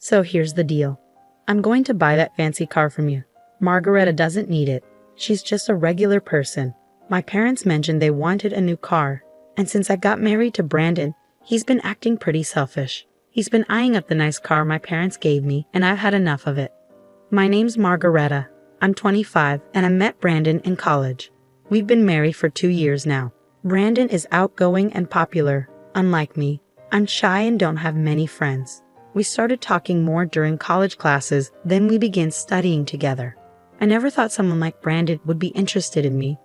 So here's the deal. I'm going to buy that fancy car from you. Margareta doesn't need it. She's just a regular person. My parents mentioned they wanted a new car, and since I got married to Brandon, he's been acting pretty selfish. He's been eyeing up the nice car my parents gave me, and I've had enough of it. My name's Margareta. I'm 25, and I met Brandon in college. We've been married for 2 years now. Brandon is outgoing and popular. Unlike me, I'm shy and don't have many friends. We started talking more during college classes, then we began studying together. I never thought someone like Brandon would be interested in me,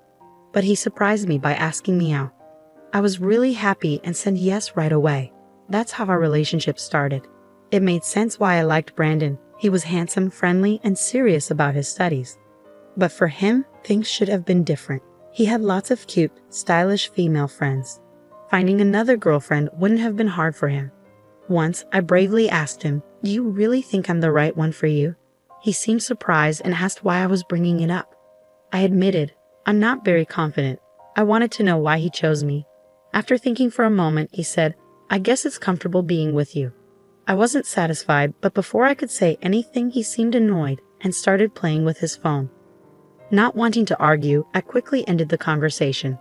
but he surprised me by asking me out. I was really happy and said yes right away. That's how our relationship started. It made sense why I liked Brandon. He was handsome, friendly, and serious about his studies. But for him, things should have been different. He had lots of cute, stylish female friends. Finding another girlfriend wouldn't have been hard for him. Once, I bravely asked him, "Do you really think I'm the right one for you?" He seemed surprised and asked why I was bringing it up. I admitted, I'm not very confident. I wanted to know why he chose me. After thinking for a moment, he said, "I guess it's comfortable being with you." I wasn't satisfied, but before I could say anything, he seemed annoyed and started playing with his phone. Not wanting to argue, I quickly ended the conversation.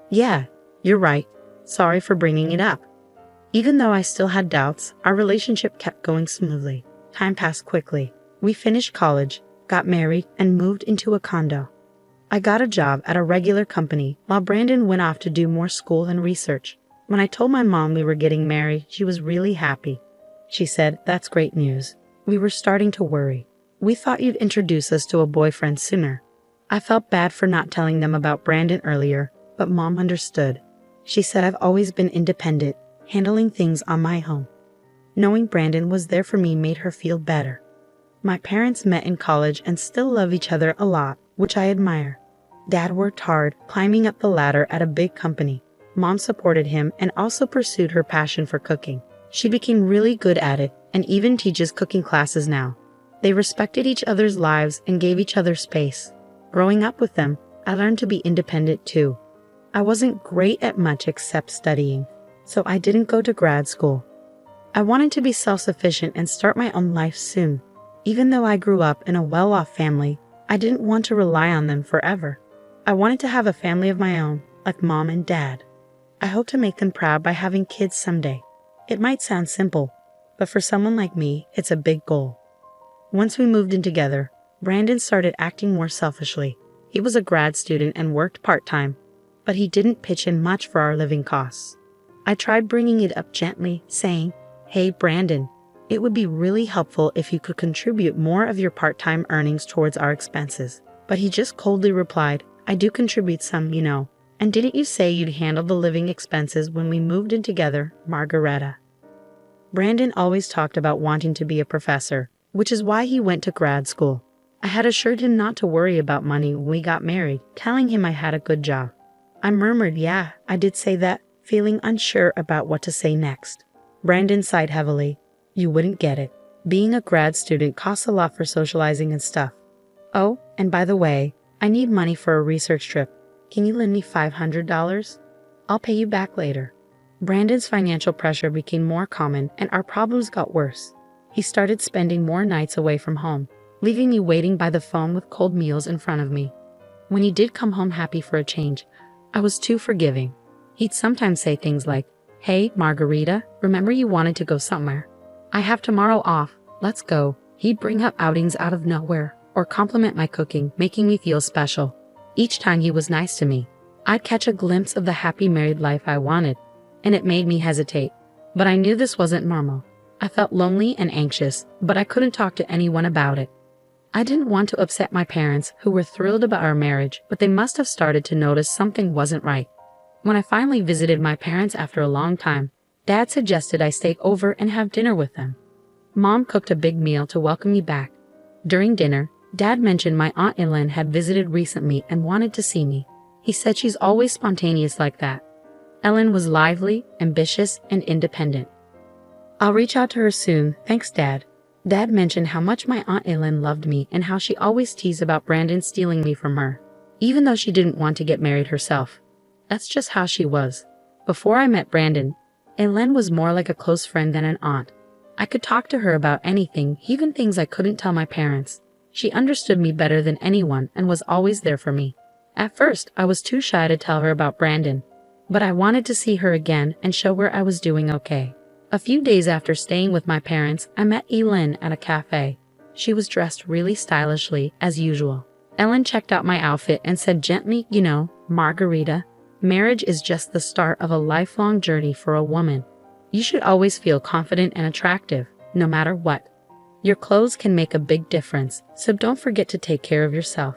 "Yeah, you're right. Sorry for bringing it up." Even though I still had doubts, our relationship kept going smoothly. Time passed quickly. We finished college, got married, and moved into a condo. I got a job at a regular company while Brandon went off to do more school and research. When I told my mom we were getting married, she was really happy. She said, "That's great news." We were starting to worry. "We thought you'd introduce us to a boyfriend sooner." I felt bad for not telling them about Brandon earlier, but Mom understood. She said I've always been independent, handling things on my own. Knowing Brandon was there for me made her feel better. My parents met in college and still love each other a lot, which I admire. Dad worked hard, climbing up the ladder at a big company. Mom supported him and also pursued her passion for cooking. She became really good at it and even teaches cooking classes now. They respected each other's lives and gave each other space. Growing up with them, I learned to be independent too. I wasn't great at much except studying, so I didn't go to grad school. I wanted to be self-sufficient and start my own life soon. Even though I grew up in a well-off family, I didn't want to rely on them forever. I wanted to have a family of my own, like Mom and Dad. I hope to make them proud by having kids someday. It might sound simple, but for someone like me, it's a big goal. Once we moved in together, Brandon started acting more selfishly. He was a grad student and worked part-time, but he didn't pitch in much for our living costs. I tried bringing it up gently, saying, "Hey, Brandon, it would be really helpful if you could contribute more of your part-time earnings towards our expenses." But he just coldly replied, "I do contribute some, you know. And didn't you say you'd handle the living expenses when we moved in together, Margareta?" Brandon always talked about wanting to be a professor, which is why he went to grad school. I had assured him not to worry about money when we got married, telling him I had a good job. I murmured, "Yeah, I did say that," feeling unsure about what to say next. Brandon sighed heavily. "You wouldn't get it. Being a grad student costs a lot for socializing and stuff. Oh, and by the way, I need money for a research trip. Can you lend me $500? I'll pay you back later." Brandon's financial pressure became more common and our problems got worse. He started spending more nights away from home, leaving me waiting by the phone with cold meals in front of me. When he did come home happy for a change, I was too forgiving. He'd sometimes say things like, "Hey, Margarita, remember you wanted to go somewhere? I have tomorrow off, let's go." He'd bring up outings out of nowhere or compliment my cooking, making me feel special. Each time he was nice to me, I'd catch a glimpse of the happy married life I wanted, and it made me hesitate. But I knew this wasn't normal. I felt lonely and anxious, but I couldn't talk to anyone about it. I didn't want to upset my parents, who were thrilled about our marriage, but they must have started to notice something wasn't right. When I finally visited my parents after a long time, Dad suggested I stay over and have dinner with them. Mom cooked a big meal to welcome me back. During dinner, Dad mentioned my Aunt Ellen had visited recently and wanted to see me. He said she's always spontaneous like that. Ellen was lively, ambitious, and independent. "I'll reach out to her soon, thanks, Dad." Dad mentioned how much my Aunt Ellen loved me and how she always teased about Brandon stealing me from her, even though she didn't want to get married herself. That's just how she was. Before I met Brandon, Ellen was more like a close friend than an aunt. I could talk to her about anything, even things I couldn't tell my parents. She understood me better than anyone and was always there for me. At first, I was too shy to tell her about Brandon, but I wanted to see her again and show her I was doing okay. A few days after staying with my parents, I met Ellen at a cafe. She was dressed really stylishly, as usual. Ellen checked out my outfit and said gently, "You know, Margarita, marriage is just the start of a lifelong journey for a woman. You should always feel confident and attractive, no matter what. Your clothes can make a big difference, so don't forget to take care of yourself."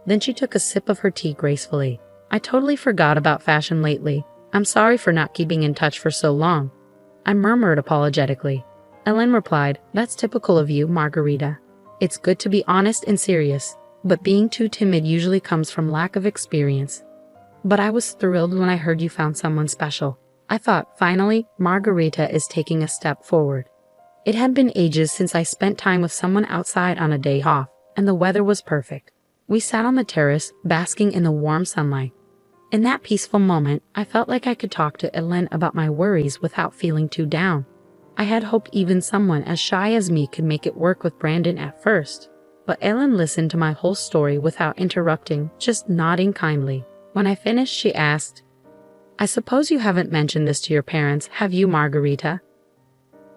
Then she took a sip of her tea gracefully. "I totally forgot about fashion lately. I'm sorry for not keeping in touch for so long," I murmured apologetically. Ellen replied, "That's typical of you, Margarita. It's good to be honest and serious, but being too timid usually comes from lack of experience. But I was thrilled when I heard you found someone special. I thought, finally, Margarita is taking a step forward." It had been ages since I spent time with someone outside on a day off, and the weather was perfect. We sat on the terrace, basking in the warm sunlight. In that peaceful moment, I felt like I could talk to Ellen about my worries without feeling too down. I had hoped even someone as shy as me could make it work with Brandon at first. But Ellen listened to my whole story without interrupting, just nodding kindly. When I finished, she asked, "I suppose you haven't mentioned this to your parents, have you, Margarita?"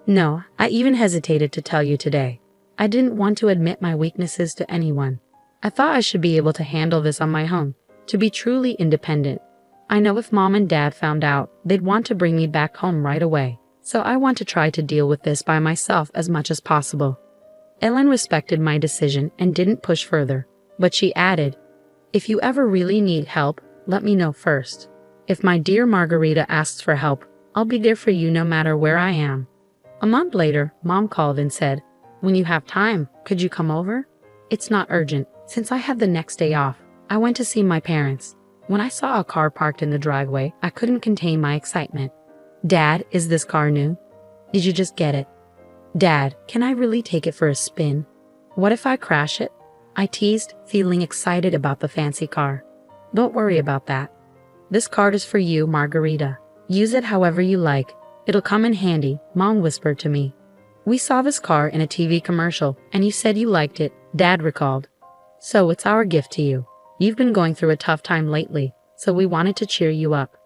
"No, I even hesitated to tell you today. I didn't want to admit my weaknesses to anyone. I thought I should be able to handle this on my own, to be truly independent. I know if Mom and Dad found out, they'd want to bring me back home right away. So I want to try to deal with this by myself as much as possible." Ellen respected my decision and didn't push further, but she added, "If you ever really need help, let me know first. If my dear Margarita asks for help, I'll be there for you no matter where I am." A month later, Mom called and said, "When you have time, could you come over? It's not urgent, since I have the next day off." I went to see my parents. When I saw a car parked in the driveway, I couldn't contain my excitement. "Dad, is this car new? Did you just get it? Dad, can I really take it for a spin? What if I crash it?" I teased, feeling excited about the fancy car. "Don't worry about that. This card is for you, Margarita. Use it however you like. It'll come in handy," Mom whispered to me. "We saw this car in a TV commercial, and you said you liked it," Dad recalled. "So it's our gift to you. You've been going through a tough time lately, so we wanted to cheer you up.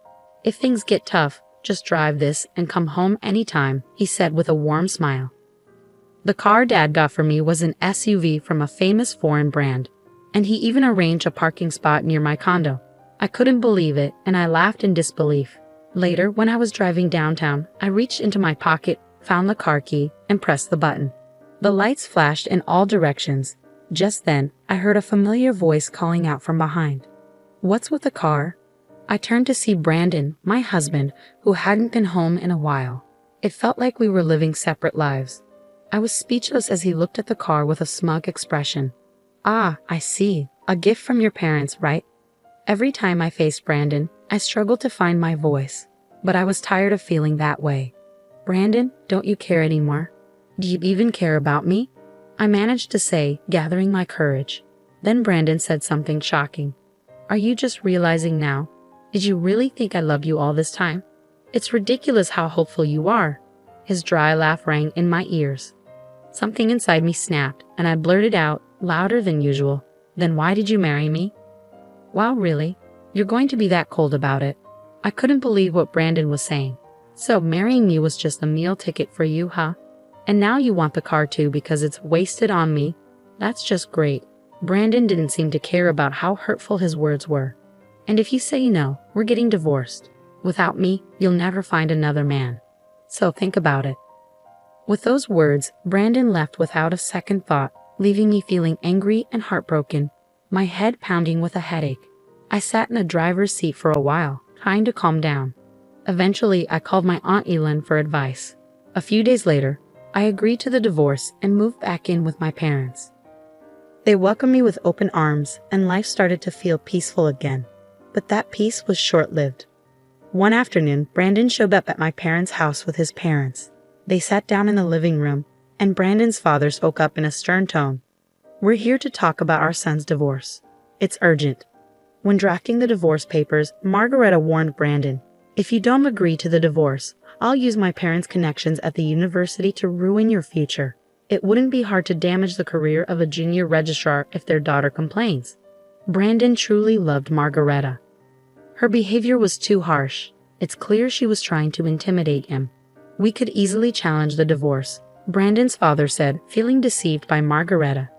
If things get tough, just drive this and come home anytime," he said with a warm smile. The car Dad got for me was an SUV from a famous foreign brand, and he even arranged a parking spot near my condo. I couldn't believe it, and I laughed in disbelief. Later, when I was driving downtown, I reached into my pocket, found the car key, and pressed the button. The lights flashed in all directions. Just then, I heard a familiar voice calling out from behind. "What's with the car?" I turned to see Brandon, my husband, who hadn't been home in a while. It felt like we were living separate lives. I was speechless as he looked at the car with a smug expression. "Ah, I see. A gift from your parents, right?" Every time I faced Brandon, I struggled to find my voice, but I was tired of feeling that way. "Brandon, don't you care anymore? Do you even care about me?" I managed to say, gathering my courage. Then Brandon said something shocking. "Are you just realizing now? Did you really think I loved you all this time? It's ridiculous how hopeful you are." His dry laugh rang in my ears. Something inside me snapped, and I blurted out, louder than usual, "Then why did you marry me?" "Wow, really? You're going to be that cold about it?" I couldn't believe what Brandon was saying. "So marrying me was just a meal ticket for you, huh? And now you want the car too because it's wasted on me? That's just great." Brandon didn't seem to care about how hurtful his words were. "And if you say no, we're getting divorced. Without me, you'll never find another man. So think about it." With those words, Brandon left without a second thought, leaving me feeling angry and heartbroken, my head pounding with a headache. I sat in the driver's seat for a while, trying to calm down. Eventually, I called my Aunt Ellen for advice. A few days later, I agreed to the divorce and moved back in with my parents. They welcomed me with open arms, and life started to feel peaceful again. But that peace was short-lived. One afternoon, Brandon showed up at my parents' house with his parents. They sat down in the living room, and Brandon's father spoke up in a stern tone. "We're here to talk about our son's divorce. It's urgent." When drafting the divorce papers, Margareta warned Brandon, "If you don't agree to the divorce, I'll use my parents' connections at the university to ruin your future. It wouldn't be hard to damage the career of a junior registrar if their daughter complains. Brandon truly loved Margareta. Her behavior was too harsh. It's clear she was trying to intimidate him. We could easily challenge the divorce, Brandon's father said, feeling deceived by Margareta.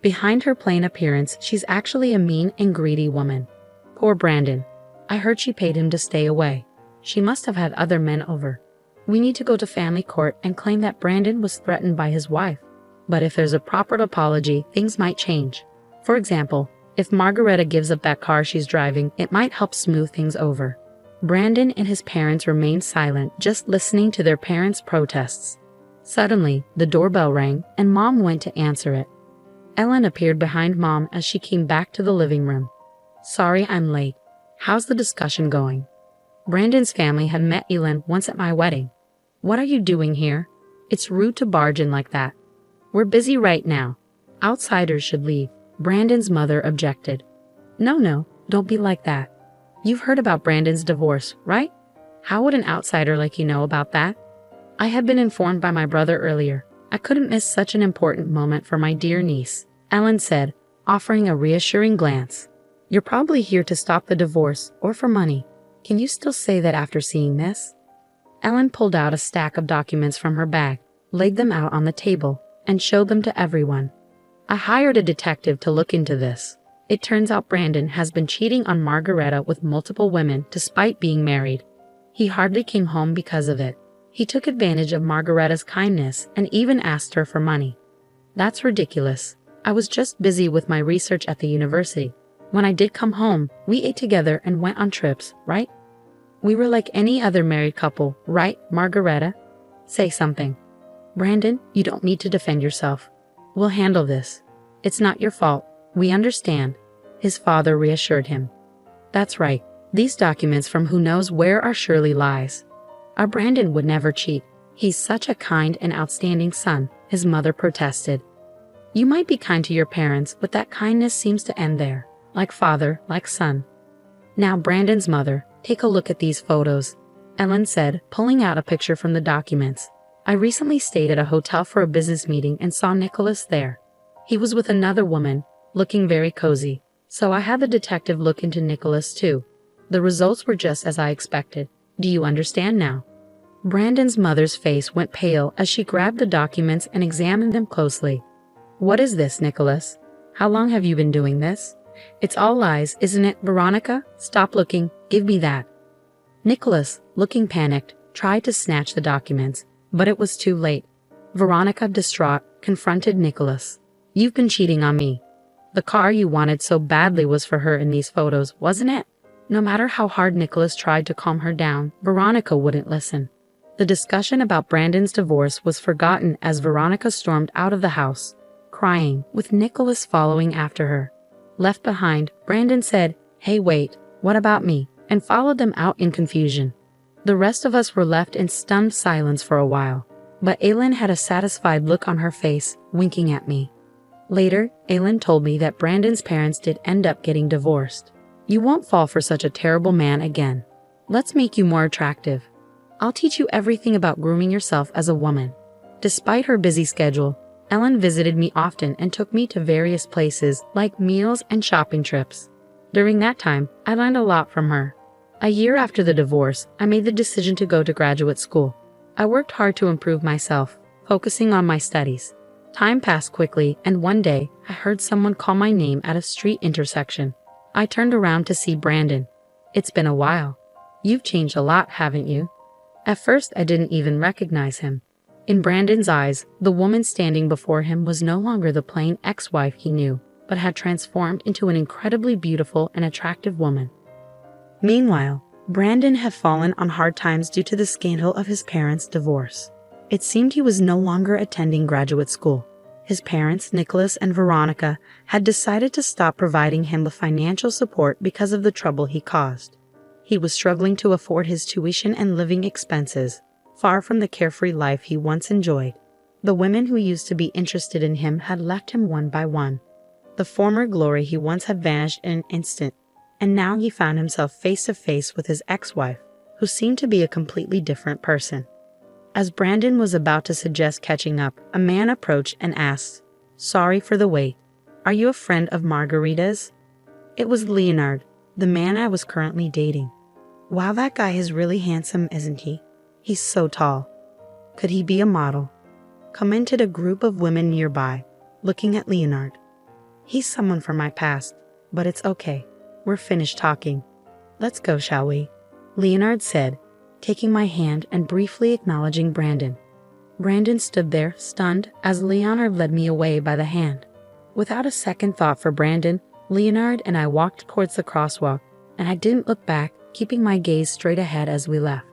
Behind her plain appearance, she's actually a mean and greedy woman. Poor Brandon. I heard she paid him to stay away. She must have had other men over. We need to go to family court and claim that Brandon was threatened by his wife. But if there's a proper apology, things might change. For example, if Margareta gives up that car she's driving, it might help smooth things over. Brandon and his parents remained silent, just listening to their parents' protests. Suddenly, the doorbell rang, and Mom went to answer it. Ellen appeared behind Mom as she came back to the living room. Sorry I'm late. How's the discussion going? Brandon's family had met Ellen once at my wedding. What are you doing here? It's rude to barge in like that. We're busy right now. Outsiders should leave, Brandon's mother objected. No, don't be like that. You've heard about Brandon's divorce, right? How would an outsider like you know about that? I had been informed by my brother earlier. I couldn't miss such an important moment for my dear niece, Ellen said, offering a reassuring glance. You're probably here to stop the divorce or for money. Can you still say that after seeing this? Ellen pulled out a stack of documents from her bag, laid them out on the table, and showed them to everyone. I hired a detective to look into this. It turns out Brandon has been cheating on Margareta with multiple women despite being married. He hardly came home because of it. He took advantage of Margareta's kindness and even asked her for money. That's ridiculous. I was just busy with my research at the university. When I did come home, we ate together and went on trips, right? We were like any other married couple, right, Margareta? Say something. Brandon, you don't need to defend yourself. We'll handle this. It's not your fault. We understand, his father reassured him. That's right. These documents from who knows where are surely lies. Our Brandon would never cheat. He's such a kind and outstanding son, his mother protested. You might be kind to your parents, but that kindness seems to end there. Like father, like son. Now Brandon's mother, take a look at these photos, Ellen said, pulling out a picture from the documents. I recently stayed at a hotel for a business meeting and saw Nicholas there. He was with another woman, looking very cozy, so I had the detective look into Nicholas too. The results were just as I expected. Do you understand now? Brandon's mother's face went pale as she grabbed the documents and examined them closely. What is this, Nicholas? How long have you been doing this? It's all lies, isn't it, Veronica? Stop looking, give me that. Nicholas, looking panicked, tried to snatch the documents, but it was too late. Veronica, distraught, confronted Nicholas. You've been cheating on me. The car you wanted so badly was for her in these photos, wasn't it? No matter how hard Nicholas tried to calm her down, Veronica wouldn't listen. The discussion about Brandon's divorce was forgotten as Veronica stormed out of the house, crying, with Nicholas following after her. Left behind, Brandon said, "Hey, wait, what about me?" and followed them out in confusion. The rest of us were left in stunned silence for a while, but Aylin had a satisfied look on her face, winking at me. Later, Aylin told me that Brandon's parents did end up getting divorced. You won't fall for such a terrible man again. Let's make you more attractive. I'll teach you everything about grooming yourself as a woman. Despite her busy schedule, Ellen visited me often and took me to various places like meals and shopping trips. During that time, I learned a lot from her. A year after the divorce, I made the decision to go to graduate school. I worked hard to improve myself, focusing on my studies. Time passed quickly, and one day, I heard someone call my name at a street intersection. I turned around to see Brandon. It's been a while. You've changed a lot, haven't you? At first, I didn't even recognize him. In Brandon's eyes, the woman standing before him was no longer the plain ex-wife he knew, but had transformed into an incredibly beautiful and attractive woman. Meanwhile, Brandon had fallen on hard times due to the scandal of his parents' divorce. It seemed he was no longer attending graduate school. His parents, Nicholas and Veronica, had decided to stop providing him with financial support because of the trouble he caused. He was struggling to afford his tuition and living expenses, far from the carefree life he once enjoyed. The women who used to be interested in him had left him one by one. The former glory he once had vanished in an instant, and now he found himself face to face with his ex-wife, who seemed to be a completely different person. As Brandon was about to suggest catching up, a man approached and asked, "Sorry for the wait. Are you a friend of Margarita's?" It was Leonard, the man I was currently dating. Wow, that guy is really handsome, isn't he? He's so tall. Could he be a model? Commented a group of women nearby, looking at Leonard. He's someone from my past, but it's okay. We're finished talking. Let's go, shall we? Leonard said, taking my hand and briefly acknowledging Brandon. Brandon stood there, stunned, as Leonard led me away by the hand. Without a second thought for Brandon, Leonard and I walked towards the crosswalk, and I didn't look back, keeping my gaze straight ahead as we left.